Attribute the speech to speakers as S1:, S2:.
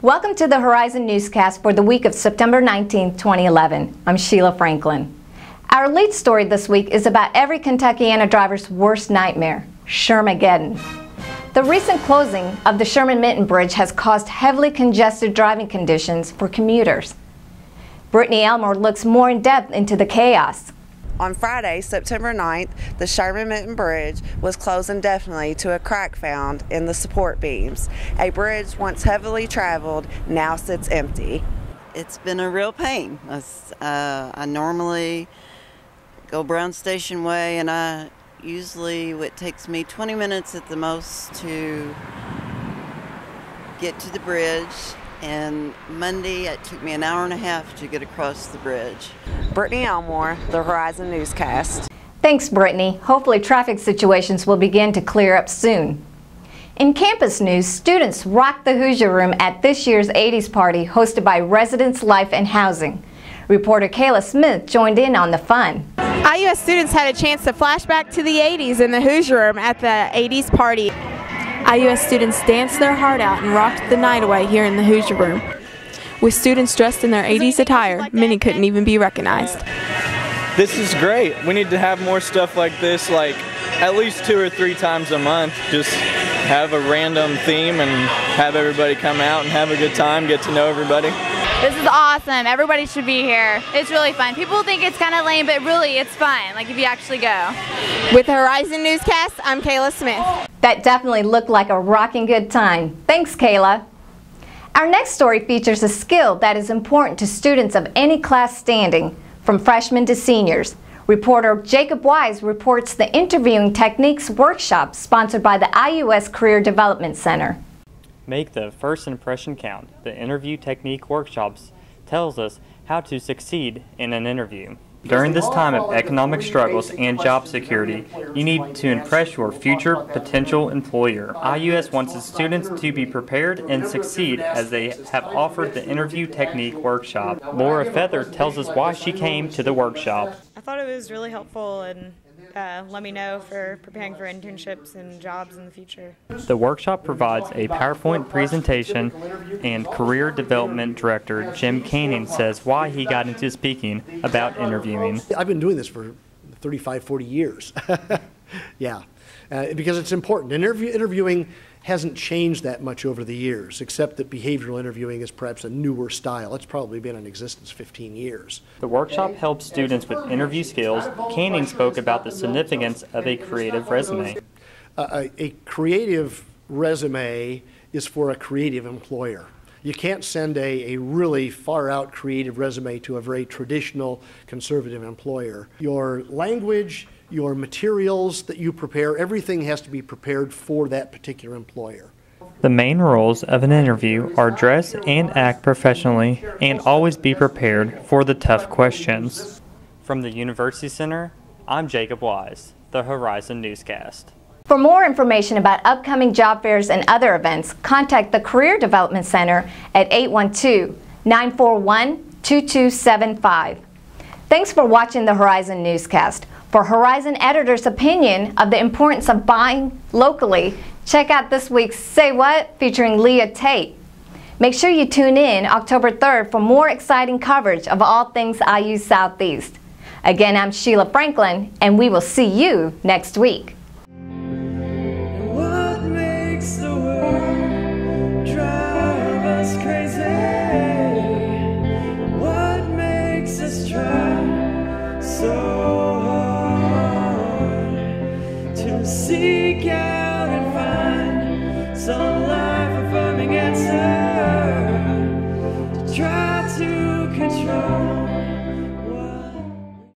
S1: Welcome to the Horizon Newscast for the week of September 19, 2011. I'm Sheila Franklin. Our lead story this week is about every Kentuckiana driver's worst nightmare, Shermageddon. The recent closing of the Sherman-Minton Bridge has caused heavily congested driving conditions for commuters. Brittany Elmore looks more in depth into the chaos.
S2: On Friday, September 9th, the Sherman-Minton Bridge was closed indefinitely to a crack found in the support beams. A bridge once heavily traveled now sits empty.
S3: It's been a real pain. I normally go Brown Station Way, and it takes me 20 minutes at the most to get to the bridge. And Monday, it took me an hour and a half to get across the bridge.
S2: Brittany Elmore, the Horizon Newscast.
S1: Thanks, Brittany. Hopefully traffic situations will begin to clear up soon. In campus news, students rocked the Hoosier Room at this year's 80s party hosted by Residence Life and Housing. Reporter Kayla Smith joined in on the fun.
S4: IUS students had a chance to flash back to the 80s in the Hoosier Room at the 80s party. IUS students danced their heart out and rocked the night away here in the Hoosier Room. With students dressed in their 80s attire, many couldn't even be recognized.
S5: This is great. We need to have more stuff like this, like at least 2 or 3 times a month. Just have a random theme and have everybody come out and have a good time, get to know everybody.
S6: This is awesome. Everybody should be here. It's really fun. People think it's kind of lame, but really it's fun, like if you actually go.
S4: With the Horizon Newscast, I'm Kayla Smith.
S1: That definitely looked like a rocking good time. Thanks, Kayla. Our next story features a skill that is important to students of any class standing, from freshmen to seniors. Reporter Jacob Wise reports the Interviewing Techniques workshop sponsored by the IUS Career Development Center.
S7: Make the first impression count. The Interview Technique Workshops tells us how to succeed in an interview. During this time of economic struggles and job security, you need to impress your future potential employer. IUS wants its students to be prepared and succeed as they have offered the Interview Technique Workshop. Laura Feather tells us why she came to the workshop.
S8: I thought it was really helpful and let me know for preparing for internships and jobs in the future.
S7: The workshop provides a PowerPoint presentation, and Career Development Director Jim Canning says why he got into speaking about interviewing.
S9: I've been doing this for 35, 40 years. Yeah, because it's important. Interviewing hasn't changed that much over the years, except that behavioral interviewing is perhaps a newer style. It's probably been in existence 15 years.
S7: The workshop helps students with interview skills. Canning spoke about the significance of a creative resume.
S9: A creative resume is for a creative employer. You can't send a really far-out creative resume to a very traditional conservative employer. Your language, your materials that you prepare, everything has to be prepared for that particular employer.
S7: The main rules of an interview are dress and act professionally and always be prepared for the tough questions. From the University Center, I'm Jacob Wise, the Horizon Newscast.
S1: For more information about upcoming job fairs and other events, contact the Career Development Center at 812-941-2275. Thanks for watching the Horizon Newscast. For Horizon Editor's opinion of the importance of buying locally, check out this week's Say What featuring Leah Tate. Make sure you tune in October 3rd for more exciting coverage of all things IU Southeast. Again, I'm Sheila Franklin, and we will see you next week.
S10: What makes the world drive us crazy? What makes us try so hard to seek out and find some light?